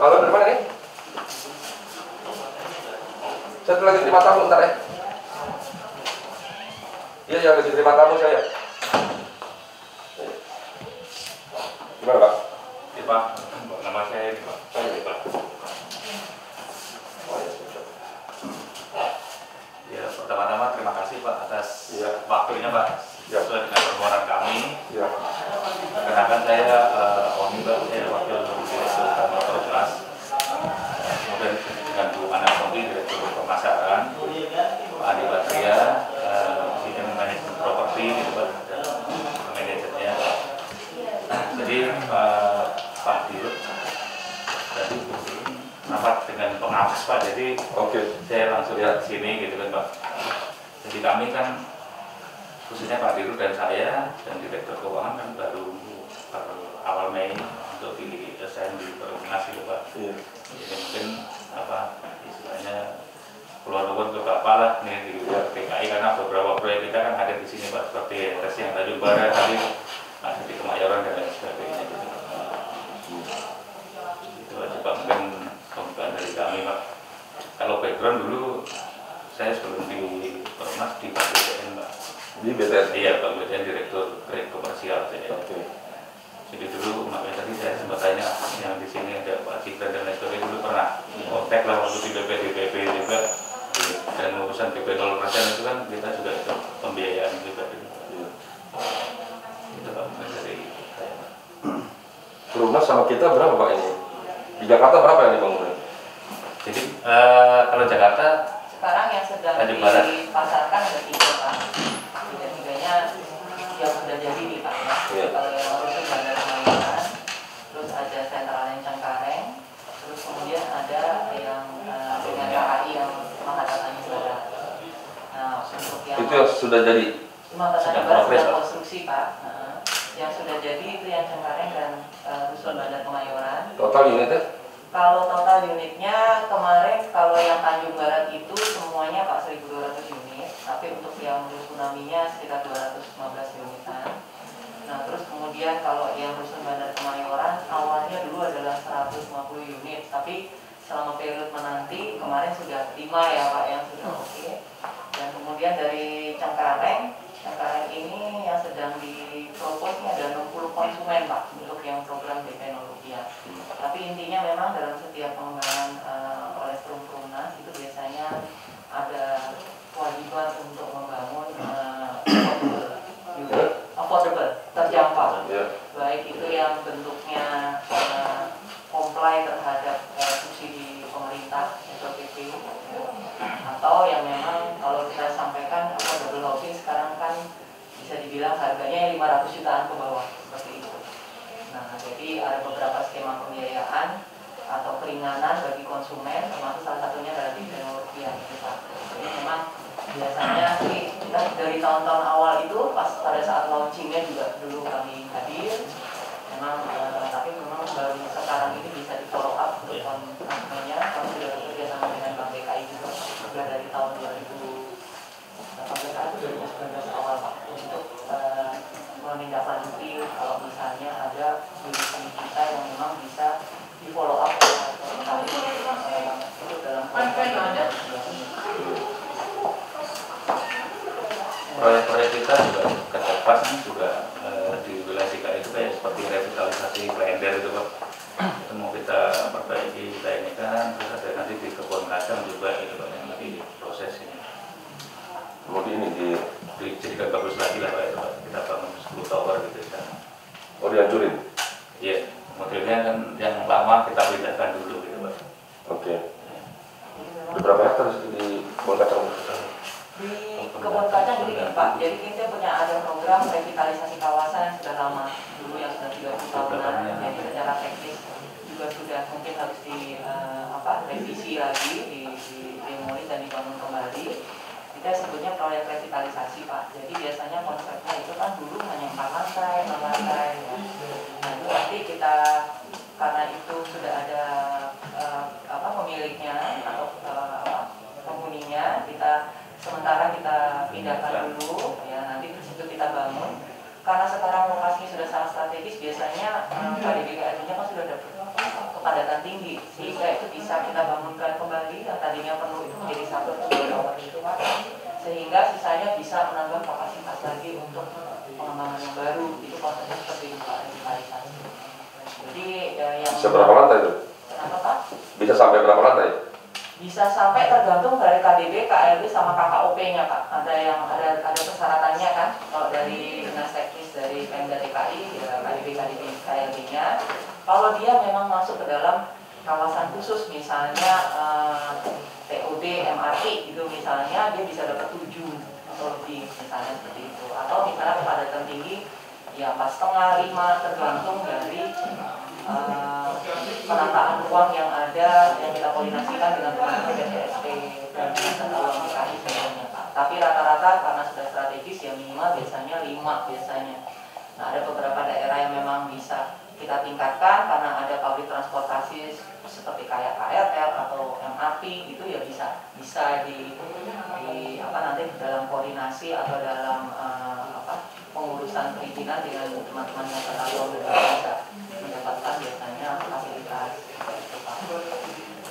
Halo, dari mana nih? Saya lagi terima tamu, ntar ya. Iya, lagi terima tamu saya. Gimana, Pak? Iya, Pak. Nama saya ini, Pak. Pak. Ya, pertama-tama terima kasih, Pak, atas waktunya, Pak. Sesuai dengan permohonan kami. Ya. Perkenalkan saya Oni, Pak. Saya wakil direktur kantor Perumnas. Kemudian dengan Bu Ana Sompi, direktur pemasaran. Pak Adi Batria, bidang manajemen properti, gitu, Pak. Dan manajernya. Jadi Pak Dirut tadi rapat dengan pengawas, Pak. Jadi saya langsung lihat sini, gitu kan, Pak. Jadi kami kan khususnya Pak Dirut dan saya dan Direktur Keuangan kan baru awal Mei untuk di assign di Perumnas, gitu, Pak. Jadi mungkin istilahnya keluar ke Bapak lah nih di PKI, karena beberapa proyek kita kan ada di sini, Pak, seperti tes yang Tanjung Barat tadi, ada di Kemayoran dan lain sebagainya, gitu. Itu aja, Pak, mungkin pembukaan dari kami, Pak. Kalau background dulu saya sebelum di Perumnas di BTN, Pak. Di BTN? Iya, Pak, BTN Direktur Kredit Komersial saya. Jadi dulu makanya tadi saya sempat tanya yang di sini ada Pak Cipta dan lain sebagainya, dulu pernah kontak lah waktu di BPDPP juga, dan urusan BP 0% itu kan kita juga itu pembiayaan juga. Itu Pak dari saya. Perumnas sama kita berapa, Pak, ini? Di Jakarta berapa yang dibangun? Jadi kalau Jakarta sekarang yang sedang dipasarkan ada 3, Pak. Tiga-tiganya yang sudah jadi nih, Pak, ya. Kalau yang rusun Bandar Kemayoran, terus ada Sentral yang Cengkareng, terus kemudian ada yang dengan KAI yang Mahatatani Barat. Nah, untuk yang itu yang sudah jadi? Mahatatani Barat sudah konstruksi, Pak. Yang sudah jadi itu yang Cengkareng dan rusun Bandar Kemayoran. Total unitnya? Kalau total unitnya kemarin kalau yang Tanjung Barat itu semuanya Pak 1.200 unit, tapi untuk yang Rusunaminya sekitar 215 unitan. Nah, terus kemudian kalau yang Rusun Bandar Kemayoran awalnya dulu adalah 150 unit, tapi selama periode menanti kemarin sudah 5 ya, Pak, yang sudah oke. Dan kemudian dari Cengkareng ini yang sedang dipropos ada 60 konsumen, Pak, untuk yang program DP 0 rupiah. Tapi intinya memang dalam setiap pengembangan oleh Perumnas itu biasanya ada kewajiban untuk membangun affordable, terjangkau. Baik itu yang bentuknya comply terhadap subsidi pemerintah SPP, atau yang memang kalau kita sampaikan affordable housing sekarang kan bisa dibilang harganya 500 jutaan ke bawah, seperti itu. Nah, jadi ada beberapa skema pembiayaan atau keringanan bagi konsumen, termasuk salah satunya adalah DP 0 rupiah, gitu, Pak. Jadi memang biasanya sih kita dari tahun-tahun awal itu pas pada saat launchingnya juga dulu kami hadir, memang tapi memang baru sekarang ini bisa di follow up untuk konsumennya. Kami sudah bekerja sama dengan Bank DKI juga sudah dari tahun 2018 atau 2019 awal, Pak, untuk menindaklanjuti kalau misalnya ada unit kita yang memang bisa di follow up itu dalam proyek-proyek kita juga ke depan juga di wilayah DKI itu kayak seperti revitalisasi Klender itu, Pak. Itu mau kita perbaiki, kita ini kan, terus ada nanti di Kebun Kacang juga itu, Pak, yang lagi proses ini. Kemudian ini dijadikan bagus lagi lah, Pak, itu, Pak. Kita bangun 10 tower gitu kan. Oh, dihancurin? Iya, modelnya kan yang lama kita pindahkan dulu gitu, Pak. Oke. Berapa hektar di Kebun Kacang? Di Kebun Kacang jadi, Pak, jadi kita punya ada program revitalisasi kawasan yang sudah lama dulu, yang sudah 30 tahunan. Jadi secara teknis juga sudah mungkin harus revisi lagi, demoli dan dibangun kembali. Kita sebutnya proyek revitalisasi, Pak. Jadi biasanya konsepnya itu kan dulu hanya 4 lantai, 6 lantai, ya. Nah, itu nanti kita karena itu sudah ada pemiliknya atau penghuninya, sementara kita pindahkan dulu, ya, nanti di situ kita bangun. Karena sekarang lokasinya sudah sangat strategis, biasanya KDBKI-nya kan sudah dapat kepadatan tinggi, sehingga itu bisa kita bangunkan kembali yang tadinya penuh itu menjadi 1 tower itu Pak, sehingga sisanya bisa menambah kapasitas lagi untuk pengembangan yang baru. Itu konsepnya seperti itu Pak, revitalisasi. Jadi yang bisa berapa lantai itu? Kenapa Pak? Bisa sampai berapa lantai? Bisa sampai tergantung dari KDB, KLB sama KKOP-nya Pak. Ada persyaratannya kan. Kalau dari dinas teknis dari Pemda DKI ya KDB KLB-nya. Kalau dia memang masuk ke dalam kawasan khusus misalnya TOD MRT gitu misalnya, dia bisa dapat 7 atau lebih misalnya seperti itu. Atau misalnya kepadatan tinggi ya 4,5, 5 tergantung dari penataan ruang yang ada yang kita koordinasikan dengan teman-teman BPSP dan Dinas Ruang DKI sebenarnya Pak. Tapi rata-rata karena sudah strategis ya minimal biasanya 5 biasanya. Nah ada beberapa daerah yang memang bisa kita tingkatkan karena ada public transportasi seperti kayak KRL atau MRT itu ya bisa di nanti dalam koordinasi atau dalam pengurusan perizinan dengan teman-teman yang terlalu bisa mendapatkan biasanya fasilitas itu Pak.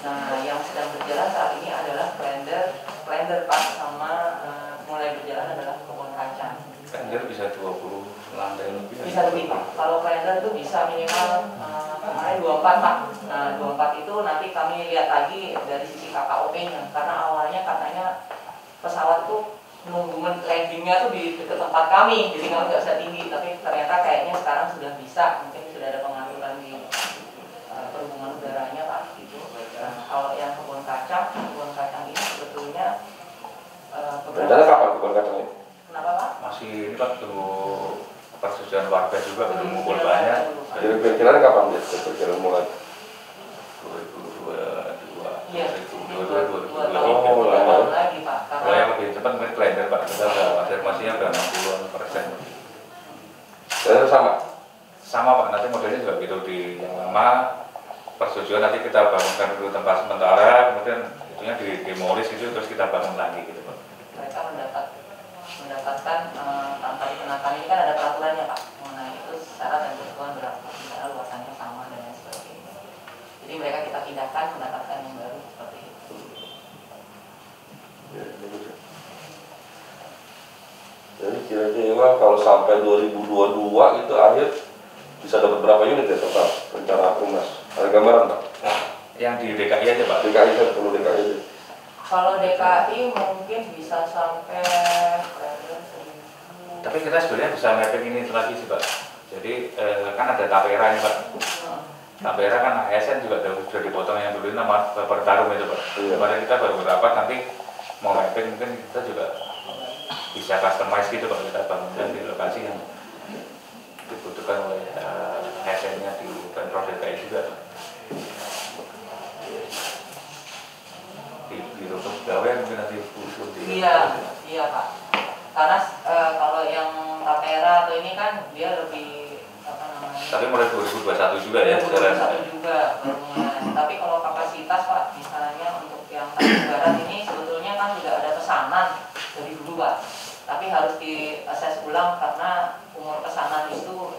Nah yang sedang berjalan saat ini adalah blender Pak, sama mulai berjalan adalah kebun kacang. Blender bisa 20 lantai lebih. Bisa lebih Pak. Kalau blender itu bisa minimal kemarin 24 Pak. Nah 24 itu nanti kami lihat lagi dari sisi KKOP-nya karena awalnya katanya pesawat itu nunggu landingnya tuh di dekat tempat kami, jadi kami nggak bisa tinggi, tapi ternyata kayaknya sekarang sudah bisa, mungkin sudah ada pengaturan di perhubungan udaranya Pak gitu. Nah kalau yang kebun kacang ini sebetulnya rencana kapan kebun kacang ini? Kenapa Pak? Masih ini Pak, tunggu persetujuan warga juga, belum ngumpul banyak. Jadi kira-kira kapan dia kira-kira mulai? 2022. Iya. 2022. Tahun lagi Pak. Kalau yang lebih cepat mungkin blender Pak, kita udah afirmasinya udah 60%. Dan sama? Sama Pak, nanti modelnya juga gitu di yang lama persetujuan nanti kita bangunkan dulu tempat sementara, kemudian itunya demolis itu terus kita bangun lagi gitu Pak. Mereka mendapatkan tanpa dikenakan ini kan ada peraturannya Pak mengenai itu syarat dan ketentuan berapa, misalnya luasannya sama dan lain sebagainya. Jadi mereka kita pindahkan mendapatkan yang baru seperti itu. Ya, bagus ya. Jadi kira-kira kalau sampai 2022 itu akhir bisa dapat berapa unit ya total rencana Humas? Ada gambaran Pak? Yang di DKI aja Pak? DKI kan perlu DKI aja. Kalau DKI mungkin bisa sampai Tapi kita sebenarnya bisa mapping ini lagi sih Pak. Jadi kan ada tapera ini Pak. Tapera kan ASN juga sudah dipotong yang dulu nama Bertarum itu Pak. Iya. Kemarin kita baru berapat, nanti mau mapping mungkin kita juga bisa customize gitu Pak, kita bangunkan di lokasi yang dibutuhkan oleh ASN-nya di Pemprov DKI juga. Di ruang pegawai mungkin nanti khusus di. Iya Pak. Karena kalau yang tapera atau ini kan dia lebih Tapi mulai 2021 juga ya. 2021 juga bangunan. Tapi kalau kapasitas Pak, misalnya untuk yang Tanjung Barat ini sebetulnya kan sudah ada pesanan dari dulu Pak. Tapi harus diakses ulang karena umur pesanan itu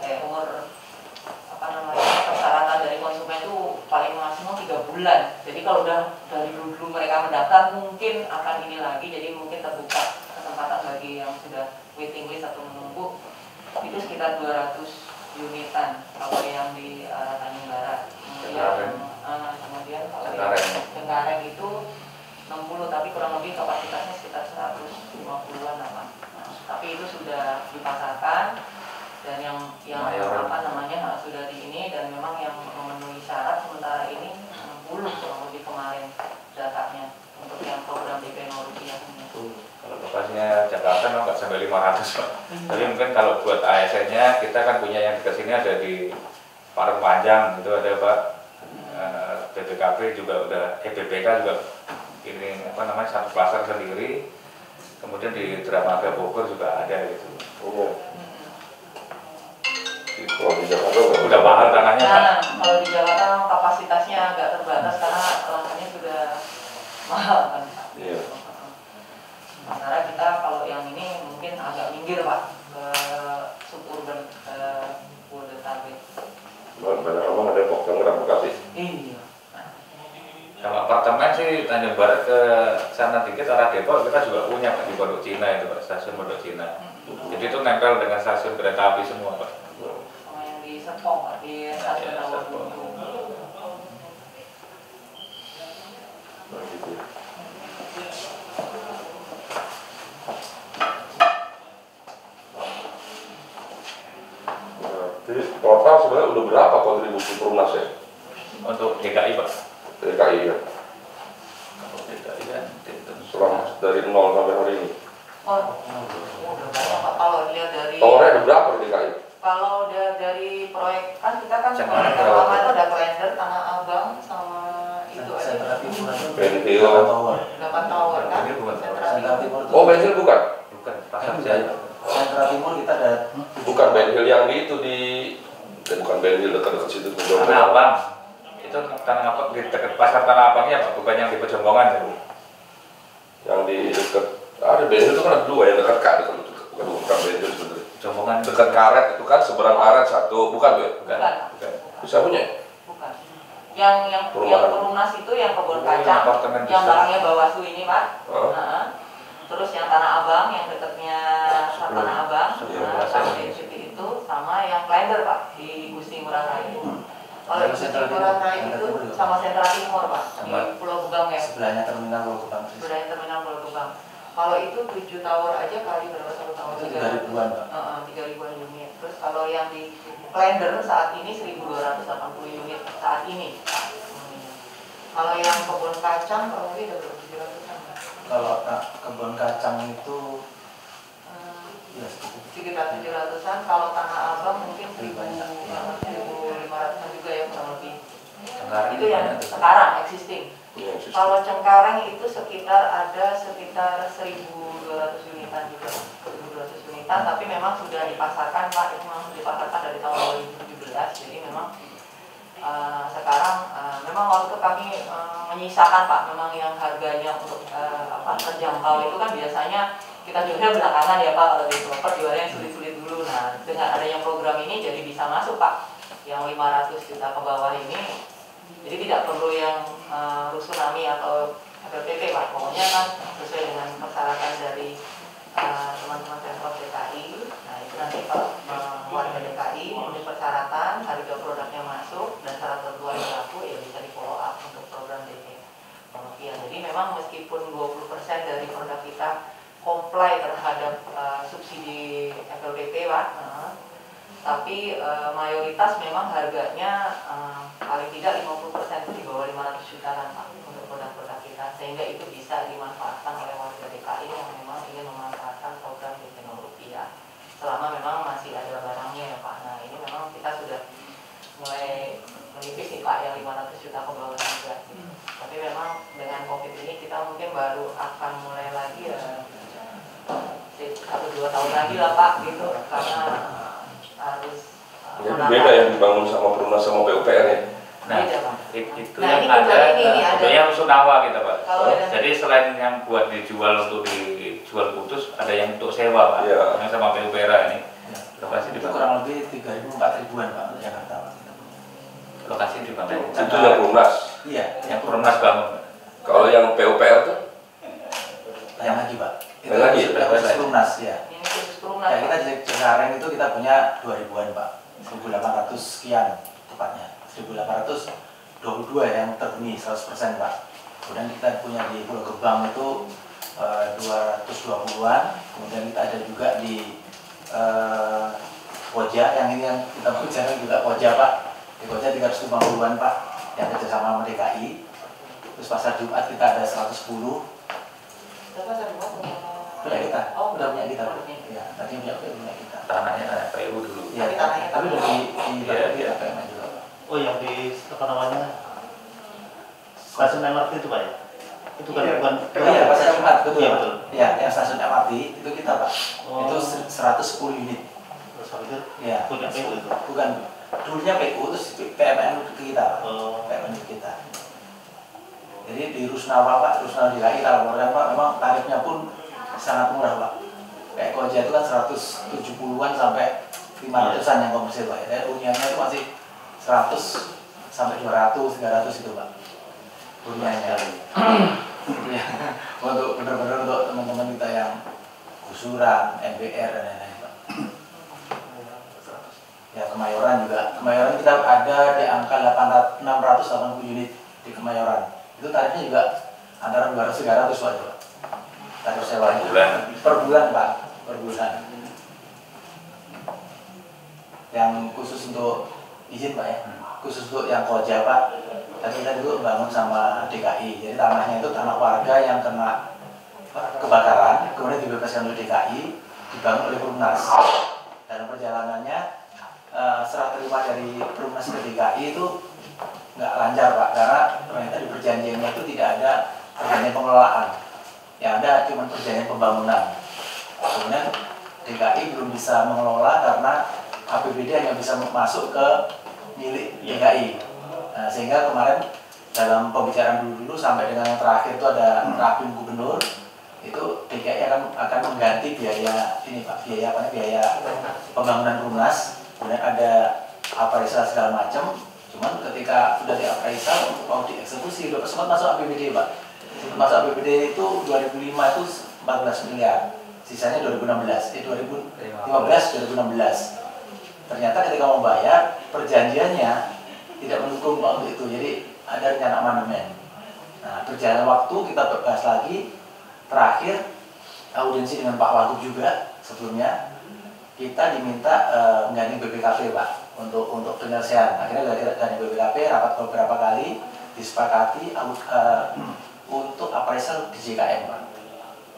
persyaratan dari konsumen itu paling maksimum 3 bulan. Jadi kalau udah dari dulu mereka mendaftar mungkin akan ini lagi, jadi mungkin terbuka kesempatan bagi yang sudah waiting list atau menunggu itu sekitar 200 unitan kalau yang di Tanjung Barat. Kemudian kalau yang Cengkareng itu 60, tapi kurang lebih kapasitasnya sekitar 150-an Pak. Nah, tapi itu sudah dipasarkan dan yang sudah di ini dan memang yang memenuhi syarat sementara ini 60 kurang lebih kemarin datanya untuk yang program DP rupiah ini. Kalau lokasinya Jakarta memang nggak sampai 500 Pak. Tapi mungkin kalau buat ASN-nya kita kan punya yang dekat sini ada di Parung Panjang itu ada Pak. BPKP juga udah, BPK juga ini satu klaster sendiri. Kemudian di Dramaga Bogor juga ada gitu. Kalau di Jakarta udah mahal tanahnya Pak. Nah, kalau di Jakarta kapasitasnya agak terbatas karena lahannya sudah mahal kan Pak. Iya. Sementara kita kalau yang ini mungkin agak minggir Pak ke suburban Bodetabek. Banyak orang ada Depok, Tangerang, Bekasi. Iya. sedikit arah Depok kita juga punya Pak di Pondok Cina itu Pak, stasiun Pondok Cina. Jadi itu nempel dengan stasiun kereta api semua Pak. Sama yang di Serpong Pak, di stasiun Rawabuntu. Jadi total sebenarnya udah berapa kontribusi Perumnas ya? Untuk DKI Pak. DKI ya? Kalau DKI kan Selama dari 0 sampai hari ini. Oh, udah banyak Pak. Kalau dilihat dari Towernya ada berapa di DKI? kalau udah dari proyek kan kita kan Jangan proyek ada lama berapa? itu ada Klender, Tanah Abang sama itu Sentra aja. Timur itu Benhil. 8 tower. 8 tower kan. Ini bukan Sentra Sentra Timur. Timur itu Oh, Benhil bukan? bukan Pasar Jaya. Sentra Timur kita ada Bukan Benhil yang di itu di bukan Benhil dekat-dekat situ Tanah Abang. Itu Tanah Abang di dekat pasar Tanah Abangnya Pak, bukan yang di Pejompongan ya. yang di dekat ada Benhil itu kan ada dua yang dekat kak bukan Benhil sebenarnya Pejompongan dekat karet itu kan seberang karet satu bukan tuh ya? Bukan. Bukan. Bukan. Bisa punya ya? Bukan. Yang Perumahan. Perumnas itu yang Kebun Oh, Kacang, apartemen yang besar. belakangnya Bawaslu ini Pak. Oh. Nah, terus yang Tanah Abang, yang dekatnya Tanah Abang, sebelum nah, Plaza sama ini. City itu, sama yang Klender Pak di Gusti Ngurah Rai. Kalau Sama di Gusti Sentra Ngurah Timur. Rai Sentra itu Timur juga. sama Sentra Timur Pak, di Sama. Pulau Gebang ya. sebelahnya terminal Pulau Gebang. Sebelahnya terminal Pulau Gebang. Kalau itu 7 tower aja kali berapa satu tower? Itu 3.000-an Pak. 3.000-an unit. Terus kalau yang di Klender saat ini 1.280 unit saat ini. Kalau yang Kebun Kacang kurang lebih ada berapa? 700-an. Kalau kebun kacang itu ya Sekitar 700-an. Kalau Tanah Abang mungkin Lebih banyak. 1.500-an juga ya kurang lebih. Sekarang Itu yang sekarang existing. Iya, sistem. Kalau Cengkareng itu ada sekitar 1.200 unitan juga, 1.200 unitan, tapi memang sudah dipasarkan Pak, itu memang dipasarkan dari tahun 2017, jadi memang sekarang memang waktu kami menyisakan Pak, memang yang harganya untuk terjangkau itu kan biasanya kita jualnya belakangan ya Pak, kalau di developer jualnya yang sulit-sulit dulu. Nah, dengan adanya program ini jadi bisa masuk Pak, yang 500 juta ke bawah ini. Jadi tidak perlu yang rusunami atau FLPP Pak, pokoknya kan sesuai dengan persyaratan dari teman-teman Pemprov DKI. Nah itu nanti kalau warga DKI memenuhi persyaratan, harga produknya masuk dan syarat tertuang yang berlaku ya bisa di follow up untuk program DP. Jadi memang meskipun 20% dari produk kita comply terhadap subsidi FLPP Pak, tapi mayoritas memang harganya paling tidak 50% itu di bawah 500 juta kan Pak untuk produk-produk kita, sehingga itu bisa dimanfaatkan oleh warga DKI yang memang ingin memanfaatkan program DP rupiah selama memang masih ada barangnya ya Pak. Nah ini memang kita sudah mulai menipis nih Pak yang 500 juta ke bawah juga. Tapi memang dengan COVID ini kita mungkin baru akan mulai lagi ya 1-2 tahun lagi lah Pak gitu, karena harus Jadi beda yang dibangun sama Perumnas sama PUPR ya. Nah, beda, Pak. itu Nah, yang ini ada, ini ada. contohnya rusunawa kita Pak. Kalau ada- Jadi selain yang buat dijual untuk dijual putus, ada yang untuk sewa Pak. Iya. Yang sama PUPR ini. ya. Lokasi di Itu Bangka. kurang lebih 3.000-4.000-an Pak untuk Jakarta Pak. Lokasi di Bangka. Itu yang Perumnas. Iya, Yang Perumnas bangun. Kalau yang PUPR tuh yang lagi Pak. Itu Yang lagi? sudah khusus Perumnas ya. Ini khusus Perumnas Ya, Pak. kita di Cengkareng itu kita punya 2.000-an Pak, 1.800 sekian tepatnya, 1.822 yang terpenuhi 100% Pak. Kemudian kita punya di Pulau Gebang itu 220-an, kemudian kita ada juga di Koja, yang ini yang kita bicara juga Koja Pak, di Koja 350-an Pak, yang kerjasama sama DKI. Terus pasar Jumat kita ada 110. Berapa tadi Pak? Punya kita, Oh, udah punya kita. udah punya. Ya, tadi punya kita. Tanahnya PU dulu. Iya, Tapi tanahnya tapi udah di Iya, iya. PMN juga Pak. Oh yang di apa namanya stasiun MRT itu Pak ya? Itu kan bukan Oh iya, pasar Jumat, betul. Iya, betul. Ya, yang stasiun MRT itu kita Pak. Oh. Itu 110 unit. Terus habis itu Ya. punya PU itu. Bukan, dulunya PU terus PMN ke kita Pak. Oh. PMN ke kita. Jadi di Rusnawa Pak, Rusnawa DKI kita laporkan Pak, memang tarifnya pun sangat murah Pak. Kayak Koja itu kan 170-an sampai 500-an yang komersil Pak. Ya, huniannya itu masih 100 sampai 200, 300 itu Pak. Huniannya. Untuk benar-benar untuk teman-teman kita yang gusuran, MBR dan lain-lain Pak. Ya Kemayoran juga, Kemayoran kita ada di angka 680 unit di Kemayoran. Itu tarifnya juga antara 200-300 Pak. Tarif sewanya per bulan Pak, per bulan. Yang khusus untuk izin Pak ya, khusus untuk yang koja Pak. Tadi kita dulu bangun sama DKI, jadi tanahnya itu tanah warga yang kena kebakaran, kemudian dibebaskan oleh DKI, dibangun oleh Perumnas. Dalam perjalanannya serah terima dari Perumnas ke DKI itu nggak lancar Pak, karena ternyata di perjanjiannya itu tidak ada perjanjian pengelolaan, yang ada cuma perjanjian pembangunan. Kemudian DKI belum bisa mengelola karena APBD hanya bisa masuk ke milik DKI. Nah, sehingga kemarin dalam pembicaraan dulu sampai dengan yang terakhir itu ada Rapim Gubernur, itu DKI akan mengganti biaya ini Pak, biaya pembangunan Perumnas, kemudian ada appraisal segala macam. Cuman ketika sudah di appraisal mau dieksekusi udah sempat masuk APBD Pak. Masuk APBD itu 2005 itu 14 miliar, sisanya 2016, 2016. Ternyata ketika mau bayar perjanjiannya tidak mendukung Pak untuk itu, jadi ada rencana amandemen. Nah, berjalan waktu kita bahas lagi, terakhir audiensi dengan Pak Wagub juga sebelumnya kita diminta menggandeng BPKP Pak untuk penyelesaian. Akhirnya dari BPKP rapat beberapa kali disepakati untuk appraisal di JKN Pak.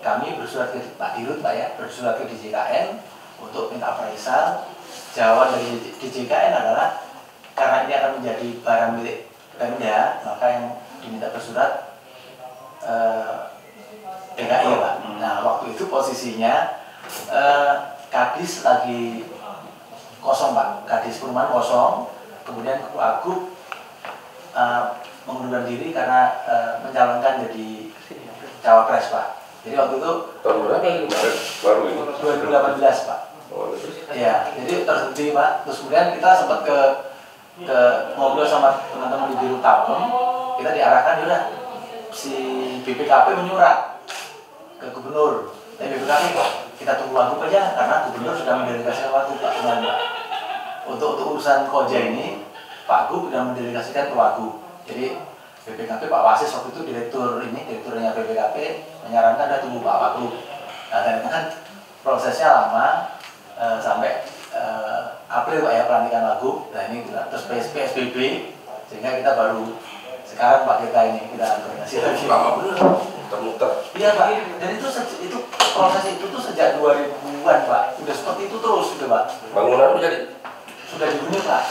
Kami bersurat ke Pak Dirut Pak ya, bersurat ke DJKN untuk minta appraisal. Jawaban dari DJKN adalah karena ini akan menjadi barang milik Pemda, maka yang diminta bersurat DKI Pak. Nah waktu itu posisinya Kadis lagi kosong Pak, Kadis Perumahan kosong, kemudian Pak Wagub mengundurkan diri karena mencalonkan jadi cawapres Pak. Jadi waktu itu tahun berapa ini? Baru ini? 2018 Pak. Oh, Iya, jadi terhenti Pak. Terus kemudian kita sempat ke ngobrol sama teman-teman di Biro Tabung, kita diarahkan udah si BPKP menyurat ke gubernur. BPKP kita tunggu Wagub aja karena gubernur sudah mendelegasikan Wagub Pak kemarin Pak. Untuk urusan koja ini Pak Wagub sudah mendelegasikan ke Wagub. Jadi BPKP Pak Wasis waktu itu direkturnya BPKP menyarankan ada tunggu Pak Wagub. Nah ternyata kan prosesnya lama sampai April Pak ya pelantikan Wagub. Nah ini terus PSBB sehingga kita baru sekarang Pak kita koordinasi lagi. Lama bener, muter-muter. Iya Pak. Dan itu proses itu tuh sejak 2000-an Pak. Sudah seperti itu terus sudah Pak. Bangunan udah jadi? Sudah dihuni Pak.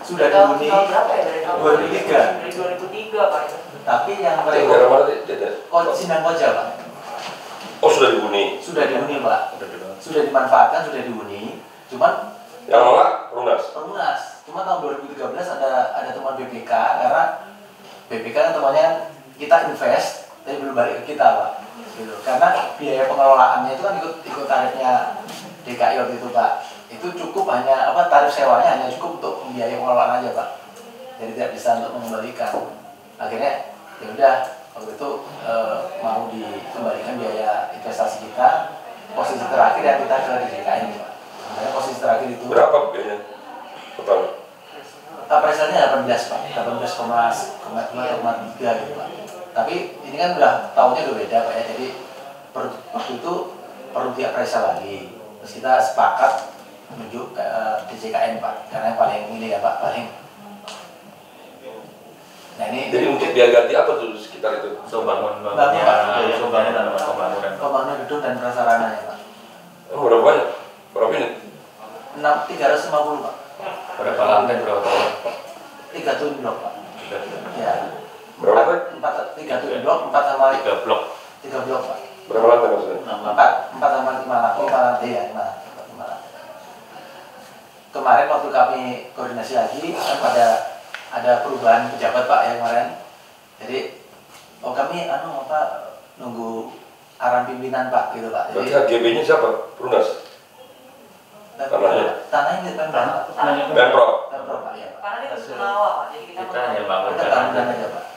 Sudah dihuni. Tahun berapa ya dari tahun 2003. Dari 2003 Pak itu. Tapi yang Yang daerah mana tidak? Sindang Koja Pak. Oh sudah dihuni? Sudah dihuni Pak. Sudah dimanfaatkan, sudah dihuni. Cuman yang mana? Perumnas. Cuma tahun 2013 ada temuan BPK karena BPK kan temuannya kita invest tapi belum balik ke kita Pak. Gitu. Karena biaya pengelolaannya itu kan ikut tarifnya DKI waktu itu Pak. Itu cukup hanya tarif sewanya hanya cukup untuk biaya pengelolaan aja Pak. Jadi tidak bisa untuk mengembalikan. Akhirnya ya udah waktu itu mau dikembalikan biaya investasi kita. Posisi terakhir yang kita ke DJKN Pak. Sebenarnya posisi terakhir itu berapa biayanya total? Appraisalnya 18 Pak, 18,3 gitu Pak. Tapi ini kan udah tahunnya udah beda Pak ya, jadi waktu itu perlu diappraisal lagi. Terus kita sepakat menuju ke DJKN Pak, karena yang paling ini ya Pak, paling. Nah ini jadi untuk dia ganti apa tuh di sekitar itu? Pembangunan gedung dan prasarana ya Pak. Berapa banyak? Berapa ini? 350 Pak. Berapa lantai, berapa tahun? 3 twin blok Pak. Ya. Berapa? 3 twin blok, 4 sama 3 blok. 3 blok Pak. Berapa lantai maksudnya? 4 sama 5 lantai ya, 5 lantai. Kemarin waktu kami koordinasi lagi kan ada perubahan pejabat Pak ya kemarin. Jadi kami nunggu arahan pimpinan Pak gitu Pak. Berarti HGB-nya siapa? Perumnas? Tanahnya di Pemprov. Pemprov Pak ya Pak. Karena itu Sunawa Pak, jadi kita hanya bangun Kita bangunan aja Pak.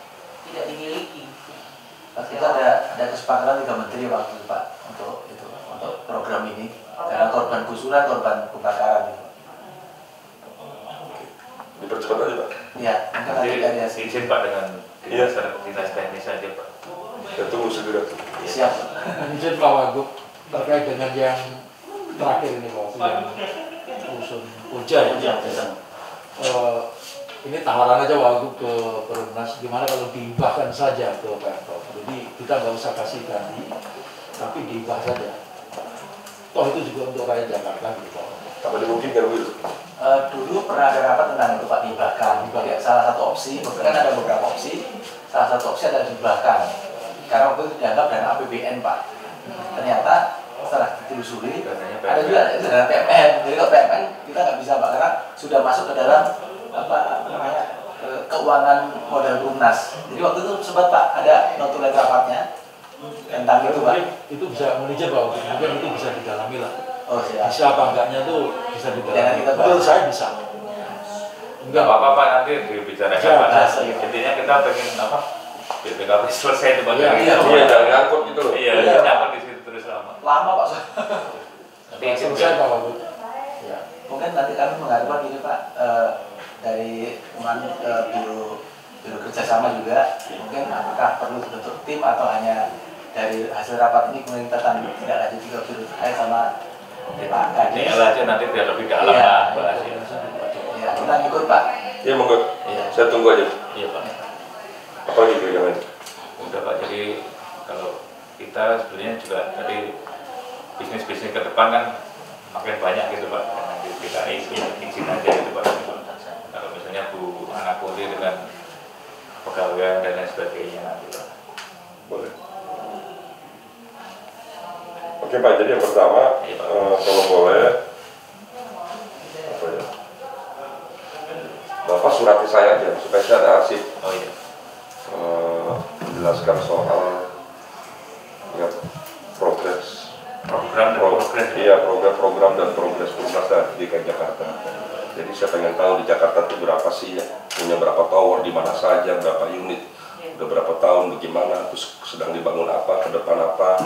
tidak dimiliki. Waktu itu ada kesepakatan 3 menteri waktu itu Pak untuk program ini karena korban gusuran, korban kebakaran gitu. Dipercepat aja Pak. Iya, Nanti izin Pak dengan dinas teknis saja Pak. Ya tunggu segera. Siap. Izin Pak Wagub terkait dengan yang terakhir ini Pak, yang usun hujan. Ini tawaran aja Wagub ke Perumnas, gimana kalau dihibahkan saja ke Pemprov. Jadi kita nggak usah kasih ganti, tapi dihibah saja. Toh itu juga untuk rakyat Jakarta gitu. Apa dimungkinkan begitu? Dulu pernah ada rapat tentang itu Pak, dihibahkan. Ya, salah satu opsi, kan ada beberapa opsi. Salah satu opsi adalah dihibahkan. Karena waktu itu dianggap dana APBN Pak. Ternyata setelah ditelusuri ada juga dana PMN. Jadi kalau PMN kita nggak bisa Pak, karena sudah masuk ke dalam keuangan modal Perumnas. Jadi waktu itu sempat Pak ada notulen rapatnya tentang itu Pak. Itu bisa manajer Pak, mungkin itu bisa didalami lah. Oh siap. Bisa apa enggaknya tuh bisa Jangan didalami. kita bahas. Menurut saya bisa. Enggak apa-apa Pak, nanti dibicarakan Ya, Pak. bahasa, ya. Intinya kita pengen apa? BPKB selesai itu Pak. Iya, Iya, jangan ngangkut gitu loh. Iya, Iya. nyangkut di situ terus lama. Lama Pak. Nanti izin Selesai ya. Pak Wagub. Ya. Mungkin nanti kami mengharapkan ini Pak, dari biro kerjasama juga, mungkin apakah perlu bentuk tim atau hanya dari hasil rapat ini kemudian kita tidak lanjut ke biro terkait sama Pak Ini Kadis. aja nanti biar lebih dalam Iya. lah bahas ya. Ya, kita ngikut Pak. Iya monggo. Iya. Saya tunggu aja. Iya Pak. Apa lagi kira-kira lain? Udah Pak, jadi kalau kita sebenarnya juga tadi bisnis-bisnis ke depan kan makin banyak gitu Pak. Nanti kita izin aja gitu Pak. Kalau misalnya Bu anak Putri dengan pegawai dan lain sebagainya gitu. Boleh. Oke Pak, jadi yang pertama, Iya, Pak. kalau boleh, apa ya? Bapak surati saya aja, supaya saya ada arsip Oh iya. menjelaskan soal ya, progres Program dan progres. Iya, program dan progres Perumnas di Jakarta. Jadi saya pengen tahu di Jakarta itu berapa sih ya, punya berapa tower, di mana saja, berapa unit, udah berapa tahun, bagaimana, terus sedang dibangun apa, ke depan apa.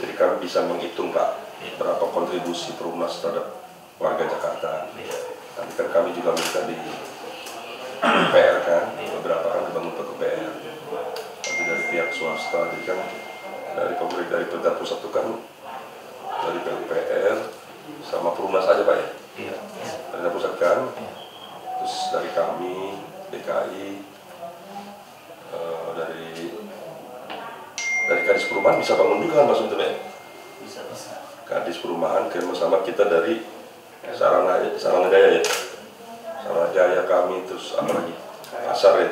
Jadi kami bisa menghitung Pak, berapa kontribusi Perumnas terhadap warga Jakarta. Tapi kan kami juga minta di PR kan, beberapa kan dibangun ke PR. Tapi dari pihak swasta, jadi kan dari pemerintah, dari pemerintah pusat itu kan dari PUPR sama Perumnas aja Pak ya. Iya. Dari pusat kan, terus dari kami DKI, dari Kadis Perumahan bisa bangun juga kan Mas sebetulnya. Bisa. Kadis Perumahan kerjasama kita dari Saranajaya ya, Saranajaya kami, terus apa lagi, Pasar ya,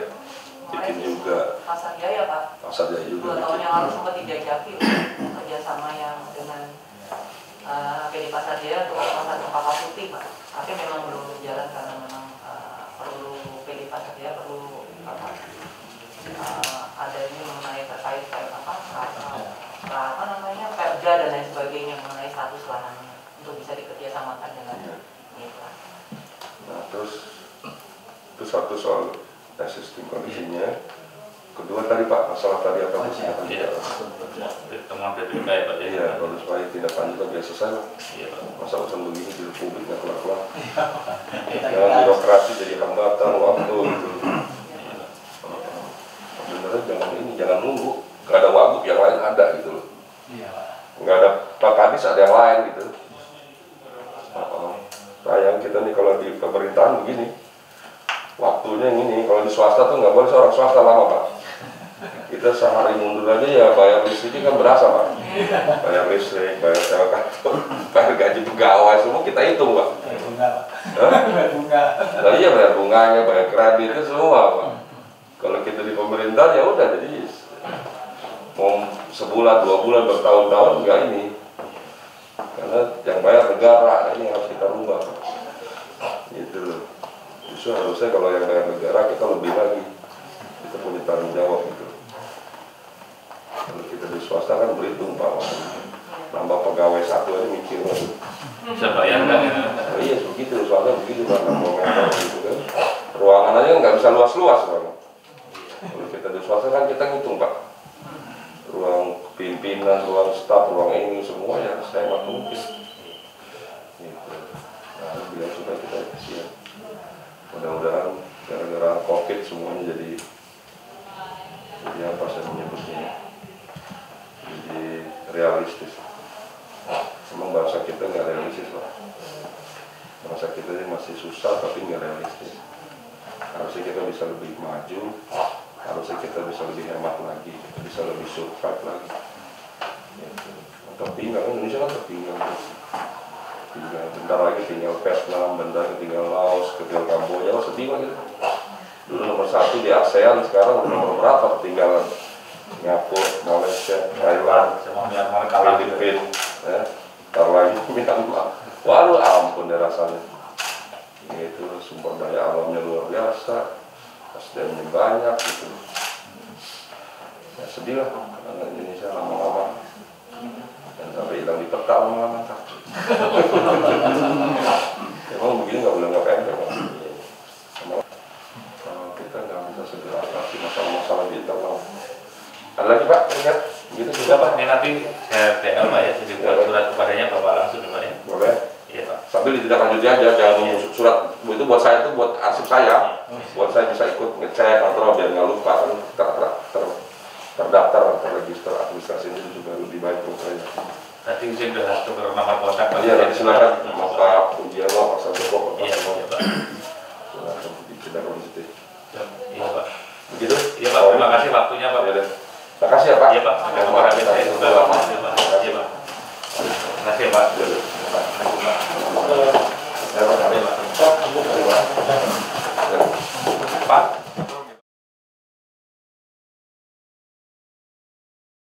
bikin juga, Pasar Jaya Pak. Pasar Jaya juga 2 tahun bikin. yang lalu sempat dijajaki kerjasama yang dengan PD Pasar Jaya untuk pasar Cempaka Putih Pak. Tapi memang belum jalan karena memang perlu PD Pasar Jaya perlu ada ini mengenai terkait apa namanya perda dan lain sebagainya mengenai status lahannya untuk bisa dikerjasamakan dengan mitra. Nah terus itu satu soal existing kondisinya. Kedua tadi Pak, masalah tadi apa sih? Iya. Temuan BPK ya Pak. Iya, kalau supaya tindak lanjut biar selesai lah. Iya Pak. Masa urusan begini di publik nggak kelar-kelar. Kita Jangan birokrasi jadi hambatan waktu gitu. Sebenarnya jangan nunggu. Nggak ada Wagub yang lain ada gitu loh. Iya Pak. Nggak ada Pak Kadis ada yang lain gitu. Sayang kita nih kalau di pemerintahan begini. Waktunya yang ini, kalau di swasta tuh nggak boleh seorang swasta lama Pak. Kita sehari mundur aja ya bayar listriknya kan berasa Pak. Bayar listrik, bayar sewa kantor, bayar gaji pegawai semua kita hitung Pak. Bayar bunga Pak. Hah? Bayar bunga. Nah, iya bayar bunganya, bayar kreditnya semua Pak. Kalau kita di pemerintahan ya udah jadi mau sebulan, 2 bulan, bertahun-tahun enggak ini. Karena yang bayar negara, nah ini harus kita rubah Pak. Gitu loh. Justru harusnya kalau yang bayar negara kita lebih lagi. Kita punya tanggung jawab gitu. Kalau kita di swasta kan berhitung Pak. Nambah pegawai satu aja mikir Pak. Bisa bayar kan ya? Oh iya begitu, soalnya begitu Pak, 60 meter gitu kan. Ruangan aja nggak bisa luas-luas Pak. Kalau kita di swasta kan kita ngitung Pak. ruang pimpinan, ruang staf, ruang ini semua ya sehemat mungkin. Gitu. Nah, biar supaya kita efisien. Mudah-mudahan gara-gara COVID semuanya jadi apa saya menyebutnya, jadi realistis. Memang bahasa kita nggak realistis lah. Bahasa kita ini masih susah tapi nggak realistis. Harusnya kita bisa lebih maju, harusnya kita bisa lebih hemat lagi, kita bisa lebih survive lagi. Gitu. Tertinggal, Indonesia kan tertinggal. Tinggal bentar lagi tinggal Vietnam, bentar lagi tinggal Laos, tinggal Kamboja, lo sedih lagi. Dulu nomor 1 di ASEAN, sekarang nomor berapa ketinggalan? Singapura, Malaysia, Thailand, Filipina, ya. Ntar lagi Myanmar. Waduh, ampun deh rasanya. Itu sumber daya alamnya luar biasa, SDM-nya banyak gitu. Ya sedih lah karena Indonesia lama-lama dan sampai hilang di peta lama-lama. Emang begini nggak boleh nggak pendek. Kalau kita nggak bisa segera atasi masalah-masalah di internal. Ada lagi Pak? Ingat? Gitu sudah Pak, ini nanti saya TL Pak ya, jadi buat surat kepadanya Bapak langsung Pak ya. Boleh? Iya Pak. Sambil ditindaklanjuti aja, jangan nunggu surat. Itu buat saya itu buat arsip saya, buat saya bisa ikut ngecek atau biar nggak lupa kan terdaftar, terregister administrasi itu juga lebih baik buat saya. Tadi saya sudah tukar nomor kontak Pak. Iya, nanti silakan Pak Ujiano, Pak Sandoko, Pak Iya Pak. silakan ditindaklanjuti. Iya Pak. Begitu? Iya Pak, terima kasih waktunya Pak. Ya, terima kasih ya Pak. Iya Pak, terima kasih saya sudah lama. Iya Pak. Terima kasih Pak. Pak.